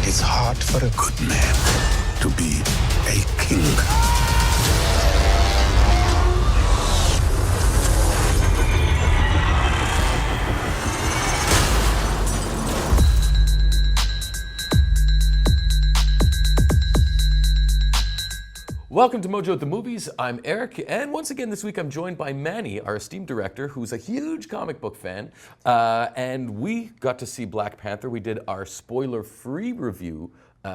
It's hard for a good man to be a king. Welcome to Mojo at the Movies. I'm Eric, and once again this week I'm joined by Manny, our esteemed director, who's a huge comic book fan. And we got to see Black Panther. We did our spoiler-free review,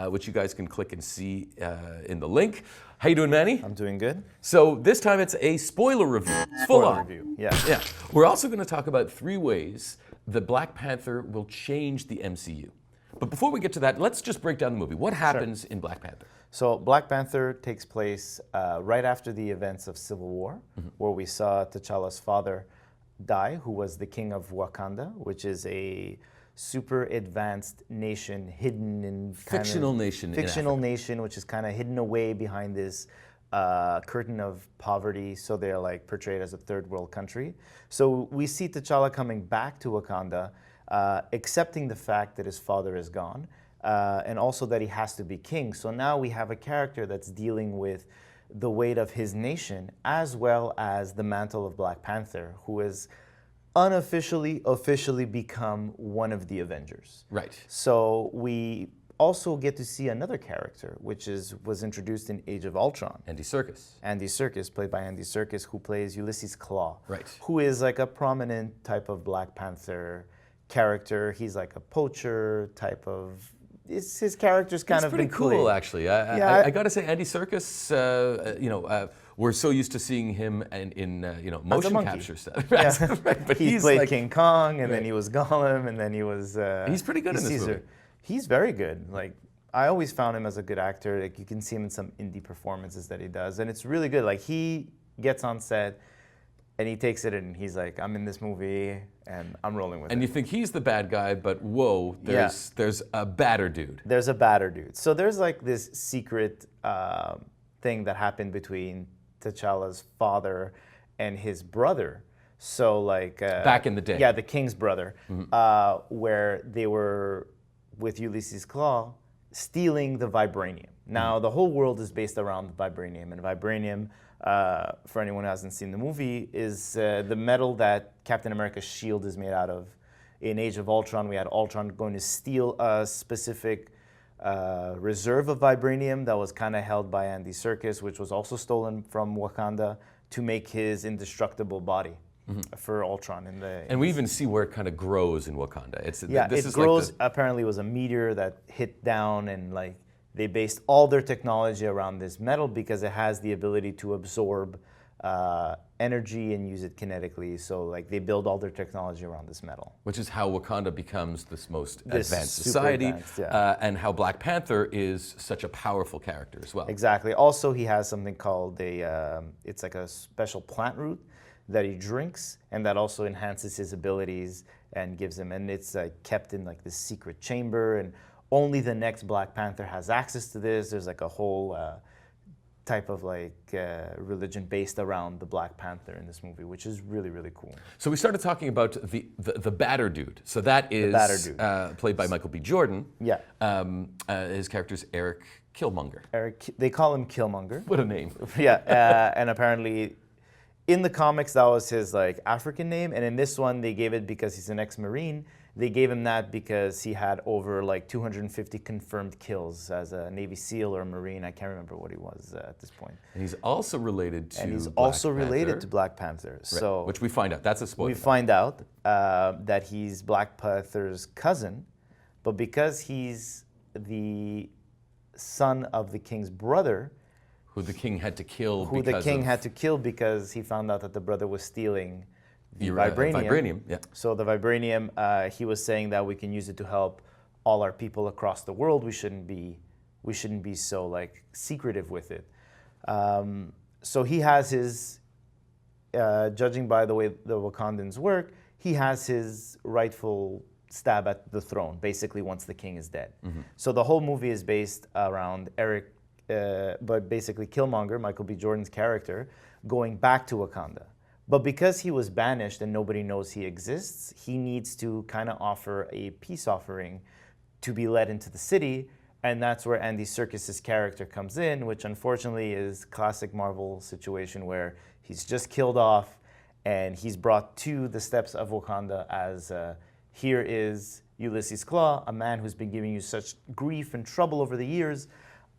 which you guys can click and see in the link. How you doing, Manny? I'm doing good. So this time it's a spoiler review. Full on. Review, yeah. Yeah. We're also going to talk about 3 ways that Black Panther will change the MCU. But before we get to that, let's just break down the movie. What happens in Black Panther? So Black Panther takes place right after the events of Civil War, where we saw T'Challa's father die, who was the king of Wakanda, which is a super advanced nation hidden in Fictional nation which is kind of hidden away behind this curtain of poverty. So they're like portrayed as a third world country. So we see T'Challa coming back to Wakanda, accepting the fact that his father is gone. And also that he has to be king. So now we have a character that's dealing with the weight of his nation, as well as the mantle of Black Panther, who has officially become one of the Avengers. Right. So we also get to see another character, which was introduced in Age of Ultron. Andy Serkis. Andy Serkis, played by Andy Serkis, who plays Ulysses Claw. Right. Who is like a prominent type of Black Panther character. He's like a poacher type of... His character's kind of pretty cool, actually. I got to say, Andy Serkis. We're so used to seeing him in motion capture stuff. Yeah. Right, but he played like, King Kong, and then he was Gollum, and then he was. He's pretty good in this movie. He's very good. Like I always found him as a good actor. Like you can see him in some indie performances that he does, and it's really good. Like he gets on set. And he takes it and he's like, I'm in this movie and I'm rolling with it. And you think he's the bad guy, but whoa, there's a badder dude. There's a badder dude. So there's like this secret thing that happened between T'Challa's father and his brother. So like... back in the day. Yeah, the king's brother, where they were, with Ulysses Claw, stealing the vibranium. Now, the whole world is based around the vibranium, and vibranium... for anyone who hasn't seen the movie, is the metal that Captain America's shield is made out of. In Age of Ultron, we had Ultron going to steal a specific reserve of vibranium that was kind of held by Andy Serkis, which was also stolen from Wakanda to make his indestructible body for Ultron. And we even see where it kind of grows in Wakanda. It grows. Apparently, it was a meteor that hit down and like. They based all their technology around this metal because it has the ability to absorb energy and use it kinetically. So like they build all their technology around this metal. Which is how Wakanda becomes this most advanced society, and how Black Panther is such a powerful character as well. Exactly. Also, he has something called it's like a special plant root that he drinks, and that also enhances his abilities and gives him, and it's kept in like this secret chamber, and only the next Black Panther has access to this. There's like a whole type of like religion based around the Black Panther in this movie, which is really, really cool. So we started talking about the badder dude. So that is played by Michael B. Jordan. Yeah. His character's Erik Killmonger. They call him Killmonger. What a name. Yeah, and apparently in the comics that was his like African name, and in this one they gave it because he's an ex-Marine. They gave him that because he had over like 250 confirmed kills as a Navy SEAL or a Marine. I can't remember what he was at this point. And he's also related to Black Panther. Right. So which we find out. That's a spoiler. We find out that he's Black Panther's cousin, but because he's the son of the king's brother, who the king had to kill because he found out that the brother was stealing the vibranium. Yeah. So the vibranium, he was saying that we can use it to help all our people across the world. We shouldn't be so like secretive with it. So he has his, judging by the way the Wakandans work, he has his rightful stab at the throne, basically once the king is dead. So the whole movie is based around but basically Killmonger, Michael B. Jordan's character, going back to Wakanda. But because he was banished and nobody knows he exists, he needs to kind of offer a peace offering to be led into the city And that's where Andy Serkis' character comes in, which unfortunately is classic Marvel situation where he's just killed off and he's brought to the steps of Wakanda as here is Ulysses Klaue, a man who's been giving you such grief and trouble over the years.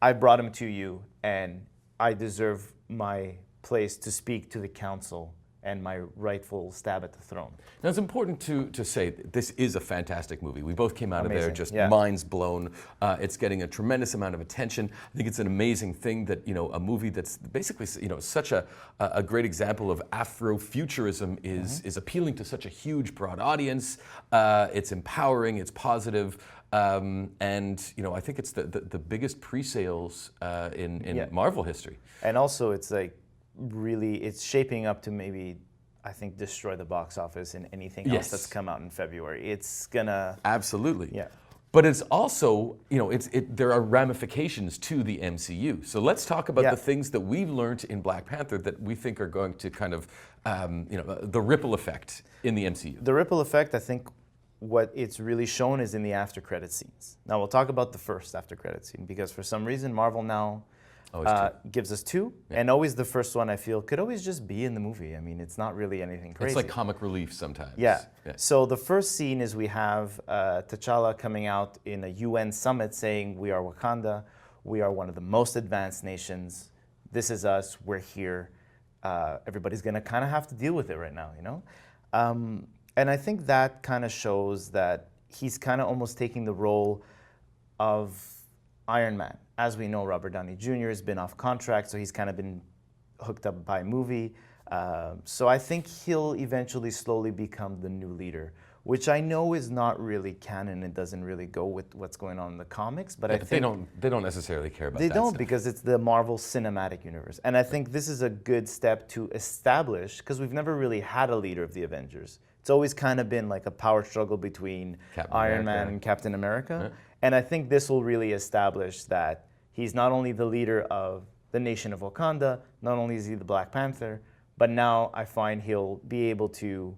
I brought him to you and I deserve my place to speak to the council and my rightful stab at the throne. Now, it's important to say this is a fantastic movie. We both came out of there Amazing, just yeah. minds blown. It's getting a tremendous amount of attention. I think it's an amazing thing that, a movie that's basically, such a great example of Afrofuturism is appealing to such a huge, broad audience. It's empowering, it's positive. And I think it's the biggest pre-sales in Marvel history. And also it's like, really, it's shaping up to maybe, I think, destroy the box office in anything else that's come out in February. It's gonna... Absolutely. Yeah. But it's also, there are ramifications to the MCU. So let's talk about the things that we've learned in Black Panther that we think are going to kind of, the ripple effect in the MCU. The ripple effect, I think, what it's really shown is in the after credit scenes. Now we'll talk about the first after credit scene because for some reason Marvel now gives us two, and always the first one I feel could always just be in the movie. I mean, it's not really anything crazy. It's like comic relief sometimes. Yeah. So the first scene is we have T'Challa coming out in a UN summit saying, we are Wakanda, we are one of the most advanced nations, this is us, we're here. Everybody's gonna kind of have to deal with it right now, and I think that kind of shows that he's kind of almost taking the role of Iron Man. As we know, Robert Downey Jr. has been off contract, so he's kind of been hooked up by movie. So I think he'll eventually slowly become the new leader, which I know is not really canon. It doesn't really go with what's going on in the comics. But I think they don't necessarily care about that. They don't stuff. because it's the Marvel Cinematic Universe, and I think this is a good step to establish because we've never really had a leader of the Avengers. It's always kind of been like a power struggle between Iron Man and Captain America. Yeah. And I think this will really establish that he's not only the leader of the nation of Wakanda, not only is he the Black Panther, but now I find he'll be able to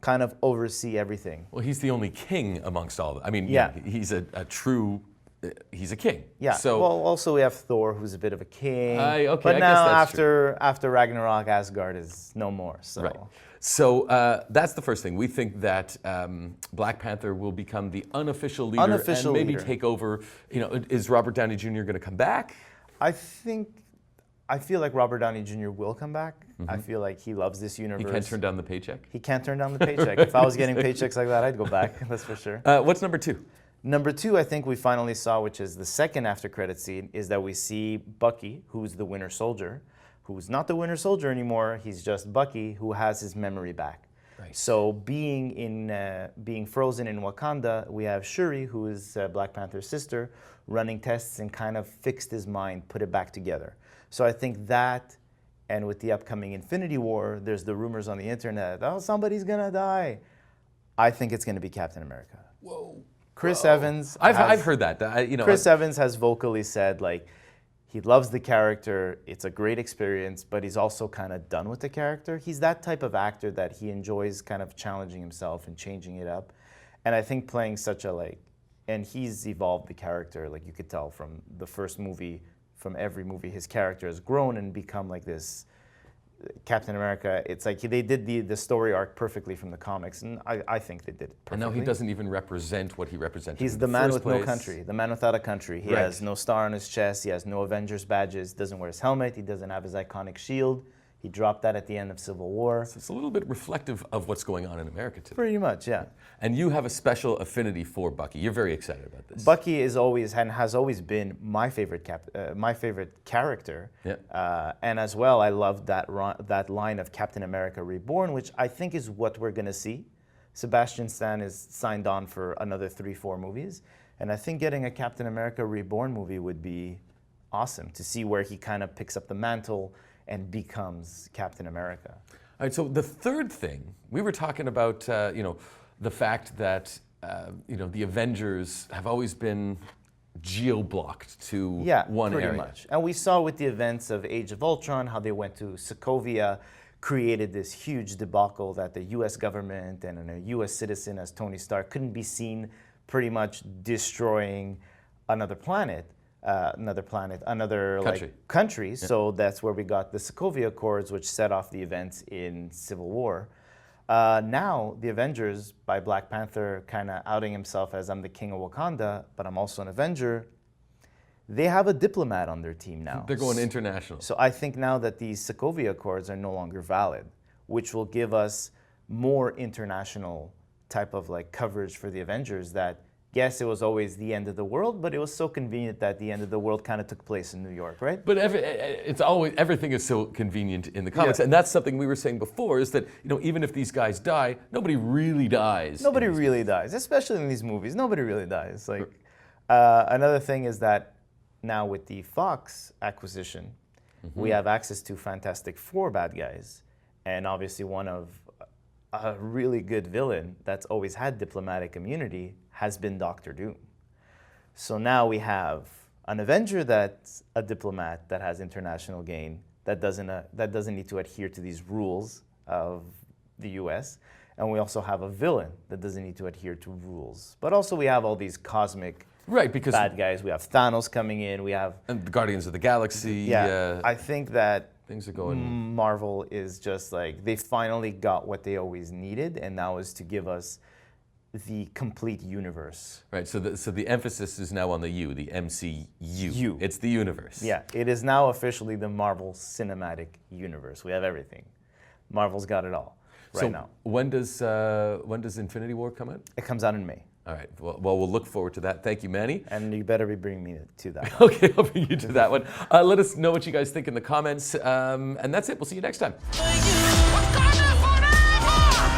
kind of oversee everything. Well, he's the only king amongst all of them. I mean, he's a true, he's a king. Yeah, So, well, also we have Thor, who's a bit of a king. Okay, but I now guess that's after Ragnarok, Asgard is no more, so. right. So that's the first thing. We think that Black Panther will become the unofficial leader and maybe take over. Is Robert Downey Jr. going to come back? I feel like Robert Downey Jr. will come back. I feel like he loves this universe. He can't turn down the paycheck? He can't turn down the paycheck. If I was getting paychecks like that, I'd go back, that's for sure. What's number two? Number two, I think we finally saw, which is the second after credit scene, is that we see Bucky, who's the Winter Soldier, who's not the Winter Soldier anymore. He's just Bucky, who has his memory back. Right. So being frozen in Wakanda, we have Shuri, who is Black Panther's sister, running tests and kind of fixed his mind, put it back together. So I think that, and with the upcoming Infinity War, there's the rumors on the internet, oh, somebody's gonna die. I think it's gonna be Captain America. Whoa. Chris Evans. I've heard that. Chris Evans has vocally said, like, he loves the character, it's a great experience, but he's also kind of done with the character. He's that type of actor that he enjoys kind of challenging himself and changing it up. And I think playing such a, and he's evolved the character, like you could tell from the first movie, from every movie, his character has grown and become like this Captain America. It's like they did the story arc perfectly from the comics, and I think they did it perfectly. And now he doesn't even represent what he represented. He's the man with no country, the man without a country. He has no star on his chest, he has no Avengers badges, doesn't wear his helmet, he doesn't have his iconic shield. He dropped that at the end of Civil War. So it's a little bit reflective of what's going on in America today. Pretty much, yeah. And you have a special affinity for Bucky. You're very excited about this. Bucky is always and has always been my favorite character. Yeah. And as well, I love that line of Captain America Reborn, which I think is what we're gonna see. Sebastian Stan is signed on for another 3-4 movies, and I think getting a Captain America Reborn movie would be awesome to see where he kind of picks up the mantle and becomes Captain America. All right, so the third thing, we were talking about, the fact that, the Avengers have always been geo-blocked to one area. Pretty much. And we saw with the events of Age of Ultron how they went to Sokovia, created this huge debacle that the US government and a US citizen as Tony Stark couldn't be seen pretty much destroying another planet, another Country. like country. So that's where we got the Sokovia Accords, which set off the events in Civil War. Now the Avengers, by Black Panther kind of outing himself as I'm the king of Wakanda, but I'm also an Avenger. They have a diplomat on their team now. They're going international. So I think now that these Sokovia Accords are no longer valid, which will give us more international type of like coverage for the Avengers. That yes, it was always the end of the world, but it was so convenient that the end of the world kind of took place in New York, right? But it's always, everything is so convenient in the comics, and that's something we were saying before, is that, you know, even if these guys die, nobody really dies. Nobody really dies, especially in these movies. Nobody really dies. Like another thing is that now with the Fox acquisition, we have access to Fantastic Four bad guys, and obviously one of a really good villain that's always had diplomatic immunity has been Doctor Doom. So now we have an Avenger that's a diplomat that has international gain, that doesn't need to adhere to these rules of the US. And we also have a villain that doesn't need to adhere to rules. But also we have all these cosmic bad guys. We have Thanos coming in, and the Guardians of the Galaxy. I think that things are going. Marvel is just like, they finally got what they always needed, and now is to give us the complete universe. Right, so the emphasis is now on the MCU. It's the universe. Yeah, it is now officially the Marvel Cinematic Universe. We have everything. Marvel's got it all right now. When does Infinity War come out? It comes out in May. All right, well, we'll look forward to that. Thank you, Manny. And you better be bringing me to that one. Okay, I'll bring you to that one. Let us know what you guys think in the comments. And that's it. We'll see you next time.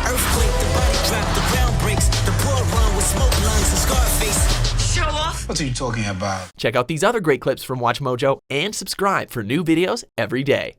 Earthquake, the body drop, the ground breaks, the poor run with smoke lungs and Scarface. Show off. What are you talking about? Check out these other great clips from Watch Mojo and subscribe for new videos every day.